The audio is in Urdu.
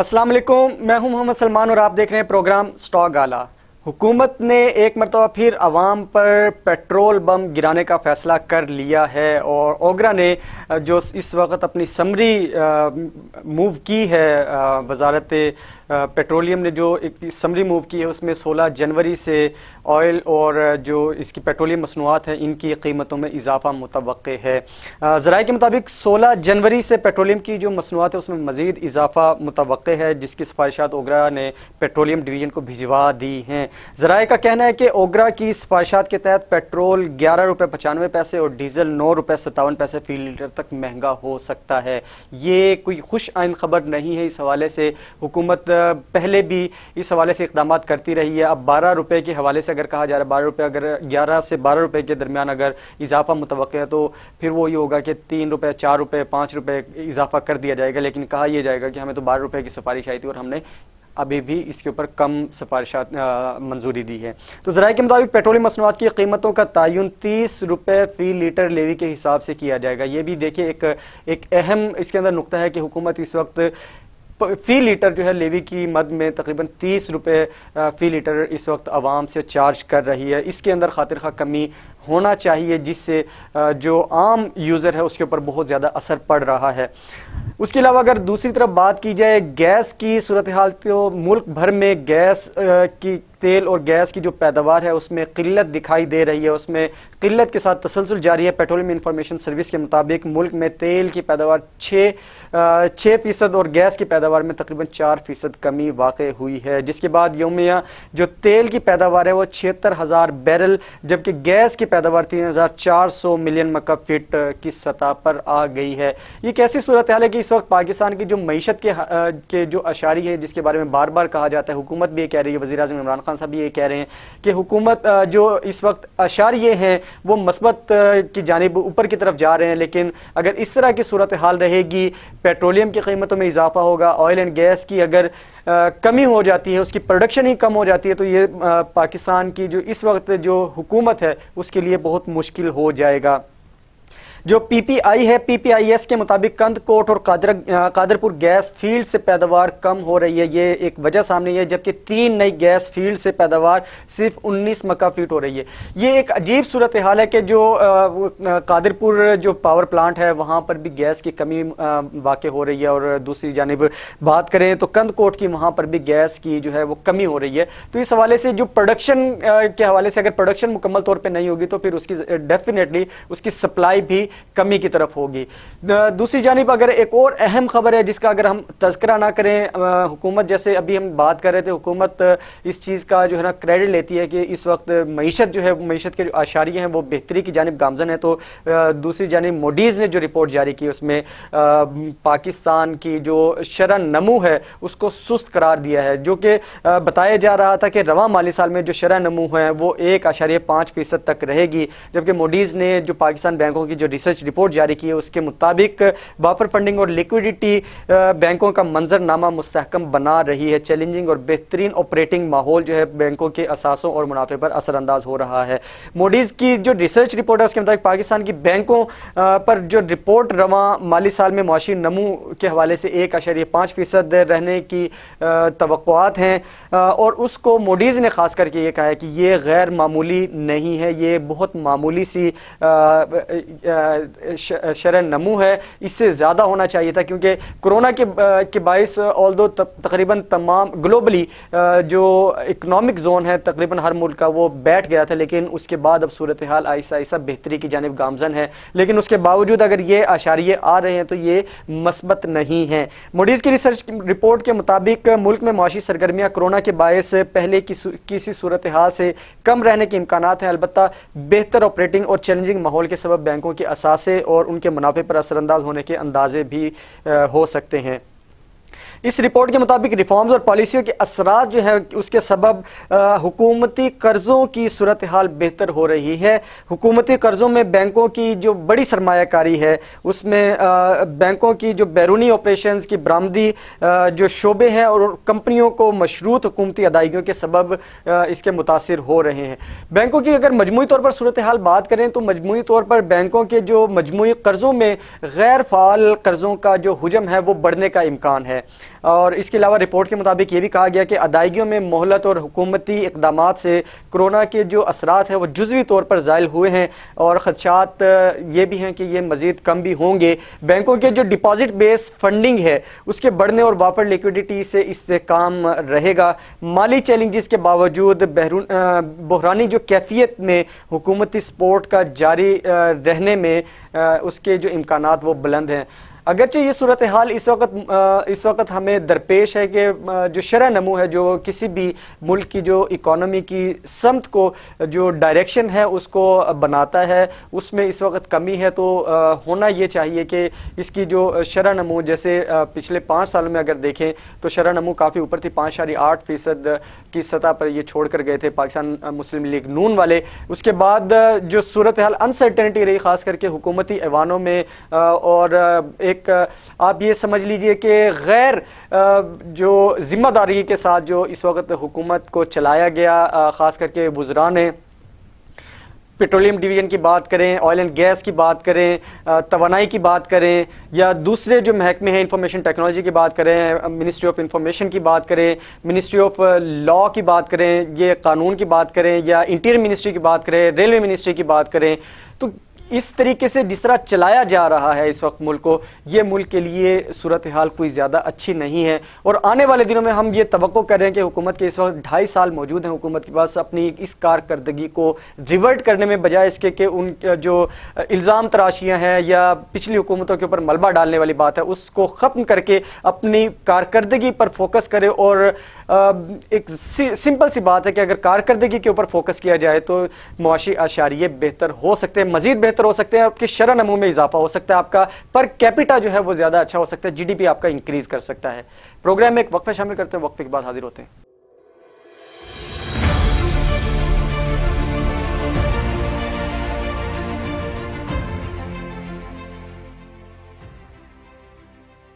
السلام علیکم، میں ہوں محمد سلمان اور آپ دیکھ رہے ہیں پروگرام سٹاک گالا۔ حکومت نے ایک مرتبہ پھر عوام پر پیٹرول بم گرانے کا فیصلہ کر لیا ہے اور اوگرا نے جو اس وقت اپنی سمری موو کی ہے، وزارت پیٹرولیم نے جو ایک سمری موو کی ہے اس میں 16 جنوری سے آئل اور جو اس کی پیٹرولیم مصنوعات ہیں ان کی قیمتوں میں اضافہ متوقع ہے۔ ذرائع کے مطابق 16 جنوری سے پیٹرولیم کی جو مصنوعات ہے اس میں مزید اضافہ متوقع ہے، جس کی سفارشات اوگرا نے پیٹرولیم ڈویژن کو بھجوا دی ہیں۔ ذرائع کا کہنا ہے کہ اوگرا کی سفارشات کے تحت پیٹرول 11 روپے 95 پیسے اور ڈیزل 9 روپے 57 پیسے فی لیٹر تک مہنگا ہو سکتا ہے۔ یہ کوئی خوش آئند خبر نہیں ہے۔ اس حوالے سے حکومت پہلے بھی اس حوالے سے اقدامات کرتی رہی ہے۔ اب 12 روپے کے حوالے سے اگر کہا جا رہا ہے 12 روپے، اگر 11 سے 12 روپے کے درمیان اگر اضافہ متوقع ہے تو پھر وہ یہ ہوگا کہ 3 روپے 4 روپے 5 روپے اضافہ کر دیا جائے گا، لیکن کہا یہ جائے گا کہ ہمیں تو 12 روپے کی سفارش آئی تھی اور ہم نے ابھی بھی اس کے اوپر کم سفارشات منظوری دی ہے۔ تو ذرائع کے مطابق پیٹرولیم مصنوعات کی قیمتوں کا تعین 30 روپے فی لیٹر لیوی کے حساب سے کیا جائے گا۔ یہ بھی دیکھیں ایک اہم اس کے اندر نقطہ ہے کہ حکومت اس وقت فی لیٹر جو ہے لیوی کی مد میں تقریباً 30 روپے فی لیٹر اس وقت عوام سے چارج کر رہی ہے۔ اس کے اندر خاطر خواہ کمی ہونا چاہیے جس سے جو عام یوزر ہے اس کے اوپر بہت زیادہ اثر پڑ رہا ہے۔ اس کے علاوہ اگر دوسری طرف بات کی جائے گیس کی صورتحال، تو ملک بھر میں گیس کی تیل اور گیس کی جو پیداوار ہے اس میں قلت دکھائی دے رہی ہے، اس میں قلت کے ساتھ تسلسل جاری ہے۔ پیٹرولیم انفارمیشن سروس کے مطابق ملک میں تیل کی پیداوار 6% اور گیس کی پیداوار میں تقریباً 4% کمی واقع ہوئی ہے، جس کے بعد یومیہ جو تیل کی پیداوار ہے وہ 76,000 بیرل جبکہ گیس کی پیداوار 3,400 ملین مکعب فٹ کی سطح پر آ گئی ہے۔ یہ ایک ایسی صورتحال ہے کہ اس وقت پاکستان کی جو معیشت کے جو اشاری ہے جس کے بارے میں بار بار کہا جاتا ہے، حکومت بھی یہ کہہ رہی ہے، وزیر اعظم عمران خان صاحب بھی یہ کہہ رہے ہیں کہ حکومت جو اس وقت اشاریے ہیں وہ مثبت کی جانب اوپر کی طرف جا رہے ہیں، لیکن اگر اس طرح کی صورتحال رہے گی، پیٹرولیم کی قیمتوں میں اضافہ ہوگا، آئل اینڈ گیس کی اگر کمی ہو جاتی ہے، اس کی پروڈکشن ہی کم ہو جاتی ہے، تو یہ پاکستان کی جو اس وقت جو حکومت ہے اس کے لیے بہت مشکل ہو جائے گا۔ جو پی پی آئی ہے، پی پی آئی ایس کے مطابق قند کوٹ اور قادرپور گیس فیلڈ سے پیداوار کم ہو رہی ہے، یہ ایک وجہ سامنے ہے، جبکہ 3 نئی گیس فیلڈ سے پیداوار صرف 19 مکعب فٹ ہو رہی ہے۔ یہ ایک عجیب صورتحال ہے کہ جو قادرپور جو پاور پلانٹ ہے وہاں پر بھی گیس کی کمی واقع ہو رہی ہے، اور دوسری جانب بات کریں تو قند کوٹ کی وہاں پر بھی گیس کی جو ہے وہ کمی ہو رہی ہے۔ تو اس حوالے سے جو پروڈکشن کے حوالے سے اگر پروڈکشن مکمل طور پہ نہیں ہوگی تو پھر اس کی ڈیفینیٹلی اس کی سپلائی بھی کمی کی طرف ہوگی۔ دوسری جانب اگر ایک اور اہم خبر ہے جس کا اگر ہم تذکرہ نہ کریں، حکومت جیسے ابھی ہم بات کر رہے تھے، حکومت اس چیز کا جو ہے نا کریڈٹ لیتی ہے کہ اس وقت معیشت جو ہے، معیشت کے جو اشاریے ہیں وہ بہتری کی جانب گامزن ہے، تو دوسری جانب موڈیز نے جو رپورٹ جاری کی اس میں پاکستان کی جو شرح نمو ہے اس کو سست قرار دیا ہے، جو کہ بتایا جا رہا تھا کہ رواں مالی سال میں جو شرح نمو ہے وہ 1.5% تک رہے گی، جبکہ موڈیز نے جو پاکستان بینکوں کی جو ریسرچ رپورٹ جاری کی ہے اس کے مطابق بافر فنڈنگ اور لیکویڈیٹی بینکوں کا منظرنامہ مستحکم بنا رہی ہے۔ چیلنجنگ اور بہترین آپریٹنگ ماحول جو ہے بینکوں کے اثاثوں اور منافع پر اثر انداز ہو رہا ہے۔ موڈیز کی جو ریسرچ رپورٹ ہے اس کے مطابق پاکستان کی بینکوں پر جو رپورٹ رواں مالی سال میں معاشی نمو کے حوالے سے 1.5% رہنے کی توقعات ہیں، اور اس کو موڈیز نے خاص کر کے یہ کہا ہے کہ یہ غیر معمولی نہیں ہے، یہ بہت معمولی سی شرح نمو ہے، اس سے زیادہ ہونا چاہیے تھا، کیونکہ کرونا کے باعث آلدو تقریباً تمام گلوبلی جو اکنامک زون ہے تقریباً ہر ملک کا وہ بیٹھ گیا تھا، لیکن اس کے بعد اب صورتحال آہستہ آہستہ بہتری کی جانب گامزن ہے، لیکن اس کے باوجود اگر یہ اشاریے آ رہے ہیں تو یہ مثبت نہیں ہیں۔ موڈیز کی ریسرچ رپورٹ کے مطابق ملک میں معاشی سرگرمیاں کرونا کے باعث پہلے کی کسی صورتحال سے کم رہنے کے امکانات ہیں، البتہ بہتر آپریٹنگ اور چیلنجنگ ماحول کے سبب بینکوں کے اثاثے اور ان کے منافع پر اثر انداز ہونے کے اندازے بھی ہو سکتے ہیں۔ اس رپورٹ کے مطابق ریفارمز اور پالیسیوں کے اثرات جو ہے اس کے سبب حکومتی قرضوں کی صورتحال بہتر ہو رہی ہے۔ حکومتی قرضوں میں بینکوں کی جو بڑی سرمایہ کاری ہے اس میں بینکوں کی جو بیرونی آپریشنز کی برآمدی جو شعبے ہیں اور کمپنیوں کو مشروط حکومتی ادائیگیوں کے سبب اس کے متاثر ہو رہے ہیں۔ بینکوں کی اگر مجموعی طور پر صورتحال بات کریں تو مجموعی طور پر بینکوں کے جو مجموعی قرضوں میں غیر فعال قرضوں کا جو حجم ہے وہ بڑھنے کا امکان ہے۔ اور اس کے علاوہ رپورٹ کے مطابق یہ بھی کہا گیا کہ ادائیگیوں میں مہلت اور حکومتی اقدامات سے کورونا کے جو اثرات ہیں وہ جزوی طور پر زائل ہوئے ہیں، اور خدشات یہ بھی ہیں کہ یہ مزید کم بھی ہوں گے۔ بینکوں کے جو ڈپازٹ بیس فنڈنگ ہے اس کے بڑھنے اور واپر لیکوڈیٹی سے استحکام رہے گا۔ مالی چیلنجز کے باوجود بحرانی جو کیفیت میں حکومتی سپورٹ کا جاری رہنے میں اس کے جو امکانات وہ بلند ہیں۔ اگرچہ یہ صورتحال اس وقت ہمیں درپیش ہے کہ جو شرح نمو ہے، جو کسی بھی ملک کی جو اکانومی کی سمت کو جو ڈائریکشن ہے اس کو بناتا ہے، اس میں اس وقت کمی ہے۔ تو ہونا یہ چاہیے کہ اس کی جو شرح نمو، جیسے پچھلے 5 سالوں میں اگر دیکھیں تو شرح نمو کافی اوپر تھی، 5.8% کی سطح پر یہ چھوڑ کر گئے تھے پاکستان مسلم لیگ نون والے۔ اس کے بعد جو صورتحال انسرٹنٹی رہی، خاص کر کے حکومتی ایوانوں میں، اور ایک آپ یہ سمجھ لیجئے کہ غیر جو ذمہ داری کے ساتھ جو اس وقت حکومت کو چلایا گیا، خاص کر کے وزراء نے، پیٹرولیم ڈویژن کی بات کریں، آئل اینڈ گیس کی بات کریں، توانائی کی بات کریں، یا دوسرے جو محکمے ہیں انفارمیشن ٹیکنالوجی کی بات کریں، منسٹری آف انفارمیشن کی بات کریں، منسٹری آف لا کی بات کریں، یہ قانون کی بات کریں، یا انٹیریئر منسٹری کی بات کریں، ریلوے منسٹری کی بات کریں، تو اس طریقے سے جس طرح چلایا جا رہا ہے اس وقت ملک کو، یہ ملک کے لیے صورتحال کوئی زیادہ اچھی نہیں ہے۔ اور آنے والے دنوں میں ہم یہ توقع کر رہے ہیں کہ حکومت کے اس وقت 2.5 سال موجود ہیں حکومت کے پاس، اپنی اس کارکردگی کو ریورٹ کرنے میں، بجائے اس کے کہ ان جو الزام تراشیاں ہیں یا پچھلی حکومتوں کے اوپر ملبہ ڈالنے والی بات ہے اس کو ختم کر کے اپنی کارکردگی پر فوکس کرے۔ اور ایک سمپل سی بات ہے کہ اگر کارکردگی کے اوپر فوکس کیا جائے تو معاشی اشاریے بہتر ہو سکتے ہیں، مزید بہتر ہو سکتے ہیں، آپ کی شرح نمو میں اضافہ ہو سکتا ہے، آپ کا پر کیپیٹا جو ہے وہ زیادہ اچھا ہو سکتا ہے، جی ڈی پی آپ کا انکریز کر سکتا ہے۔ پروگرام میں ایک وقفہ شامل کرتے ہیں، وقفے کے بعد حاضر ہوتے ہیں۔